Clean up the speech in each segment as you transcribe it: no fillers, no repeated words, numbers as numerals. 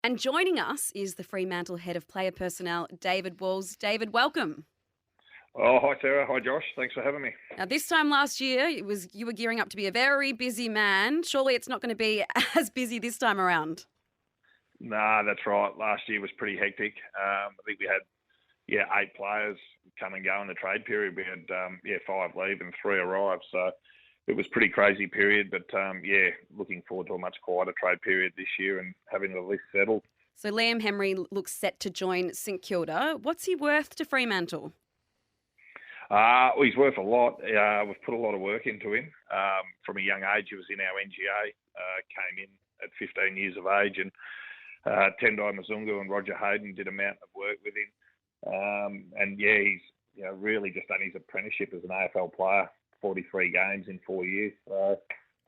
And joining us is the Fremantle Head of Player Personnel, David Walls. David, welcome. Oh, hi Sarah. Hi Josh. Thanks for having me. Now, this time last year, you were gearing up to be a very busy man. Surely it's not going to be as busy this time around. Nah, that's right. Last year was pretty hectic. I think we had 8 players come and go in the trade period. We had 5 leave and 3 arrive. So it was a pretty crazy period. But looking forward to a much quieter trade period this year and having the list settled. So Liam Henry looks set to join St Kilda. What's he worth to Fremantle? He's worth a lot. We've put a lot of work into him. From a young age, he was in our NGA, came in at 15 years of age, and Tendai Mzungu and Roger Hayden did a mountain of work with him. He's really just done his apprenticeship as an AFL player, 43 games in 4 years.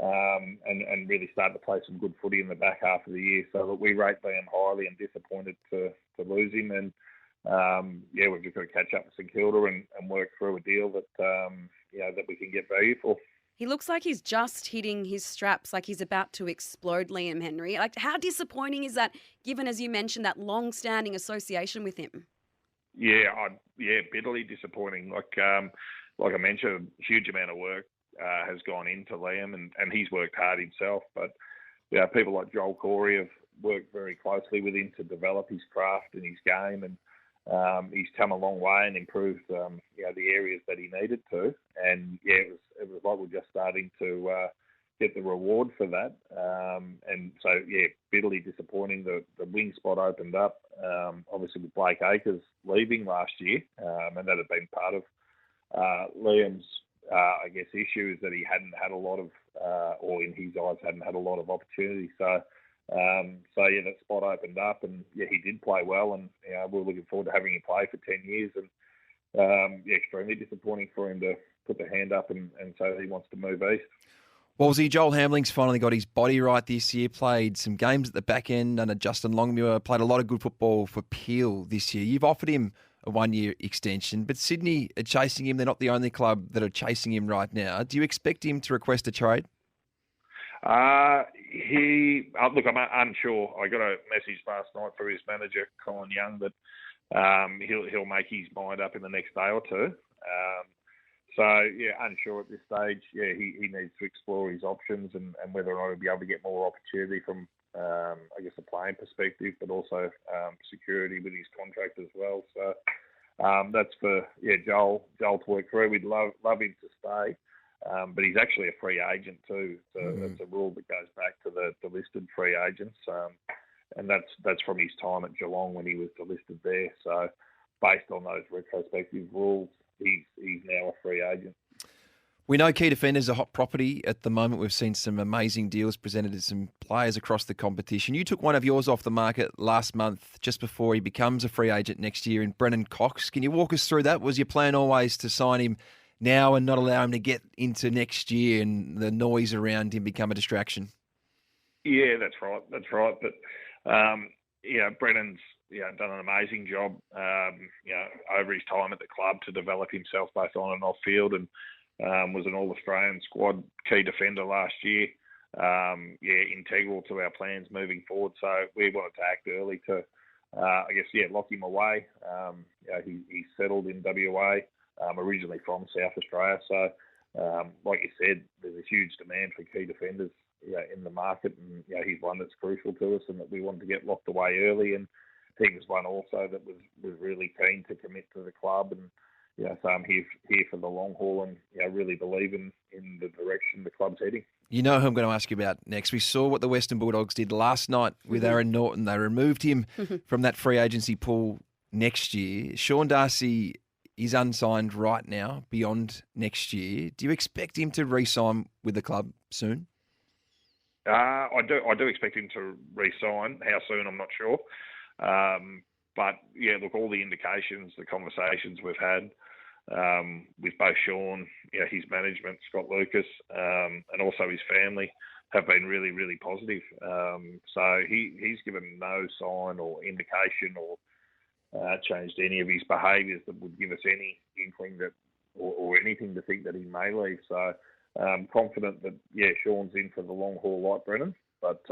And really started to play some good footy in the back half of the year. So look, we rate Liam highly and disappointed to lose him. And we've just got to catch up with St Kilda and work through a deal that that we can get value for. He looks like he's just hitting his straps, like he's about to explode, Liam Henry. Like, how disappointing is that, given, as you mentioned, that long-standing association with him? Bitterly disappointing. Like I mentioned, a huge amount of work has gone into Liam, and he's worked hard himself. But people like Joel Corey have worked very closely with him to develop his craft and his game, and he's come a long way and improved, the areas that he needed to. And it was like we're just starting to get the reward for that. Bitterly disappointing. The wing spot opened up, obviously with Blake Acres leaving last year, and that had been part of Liam's, issue is that he hadn't had a lot of, or in his eyes, hadn't had a lot of opportunity. So that spot opened up, and he did play well, and we're looking forward to having him play for 10 years. And extremely disappointing for him to put the hand up and say that he wants to move east. Wolsey, Joel Hamling's finally got his body right this year, played some games at the back end under Justin Longmuir, played a lot of good football for Peel this year. You've offered him a 1-year extension, but Sydney are chasing him. They're not the only club that are chasing him right now. Do you expect him to request a trade? I'm unsure. I got a message last night from his manager, Colin Young, that he'll make his mind up in the next day or two. Unsure at this stage. He needs to explore his options and whether or not he'll be able to get more opportunity from, a playing perspective, but also security with his contract as well. So that's for Joel to work through. We'd love him to stay. But he's actually a free agent too. So That's a rule that goes back to the listed free agents. And that's from his time at Geelong when he was delisted there. So based on those retrospective rules, he's now a free agent. We know key defenders are hot property at the moment. We've seen some amazing deals presented to some players across the competition. You took one of yours off the market last month, just before he becomes a free agent next year, in Brennan Cox. Can you walk us through that? Was your plan always to sign him now and not allow him to get into next year and the noise around him become a distraction? Yeah, that's right. But, Brennan's done an amazing job, over his time at the club to develop himself both on and off field, and was an All-Australian squad key defender last year. Integral to our plans moving forward. So we wanted to act early to, lock him away. He's settled in WA. Originally from South Australia. So, like you said, there's a huge demand for key defenders in the market, and he's one that's crucial to us and that we wanted to get locked away early. And he was one also that was really keen to commit to the club, and so I'm here for the long haul, and really believe in the direction the club's heading. You know who I'm going to ask you about next. We saw what the Western Bulldogs did last night with Aaron Norton. They removed him from that free agency pool next year. Sean Darcy is unsigned right now beyond next year. Do you expect him to re-sign with the club soon? I do expect him to re-sign. How soon, I'm not sure. But all the indications, the conversations we've had with both Sean, his management, Scott Lucas, and also his family, have been really, really positive. So he's given no sign or indication or changed any of his behaviours that would give us any inkling that or anything to think that he may leave. So I'm confident that, Sean's in for the long haul like Brennan. but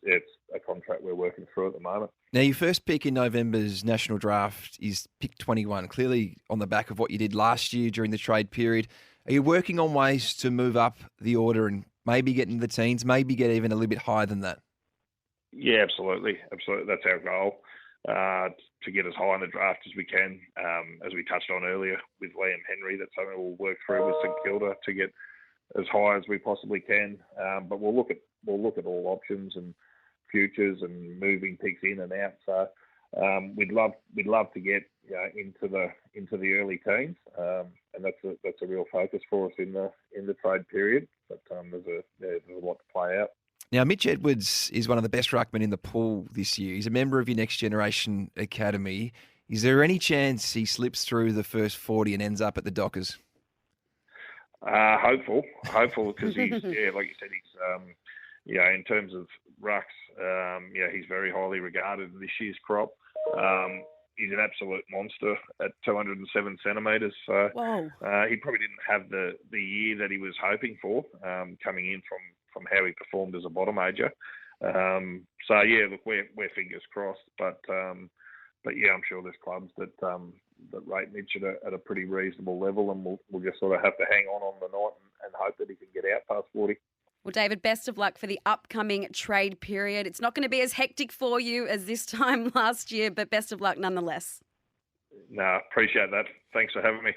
it's a contract we're working through at the moment. Now, your first pick in November's national draft is pick 21, clearly on the back of what you did last year during the trade period. Are you working on ways to move up the order and maybe get into the teens, maybe get even a little bit higher than that? Yeah, absolutely. That's our goal, to get as high in the draft as we can. As we touched on earlier with Liam Henry, that's something we'll work through with St Kilda to get as high as we possibly can. But we'll look at all options and futures and moving picks in and out. So we'd love to get into the early teens, and that's a real focus for us in the trade period. But there's a lot to play out. Now, Mitch Edwards is one of the best ruckmen in the pool this year. He's a member of your Next Generation Academy. Is there any chance he slips through the first 40 and ends up at the Dockers? Hopeful, because he's like you said, he's in terms of rucks, he's very highly regarded in this year's crop. He's an absolute monster at 207 centimetres. So he probably didn't have the year that he was hoping for, coming in from how he performed as a bottom major. Look, we're fingers crossed, but I'm sure there's clubs that rate Mitch at a pretty reasonable level, and we'll just sort of have to hang on the night and hope that he can get out past 40. Well, David, best of luck for the upcoming trade period. It's not going to be as hectic for you as this time last year, but best of luck nonetheless. No, appreciate that. Thanks for having me.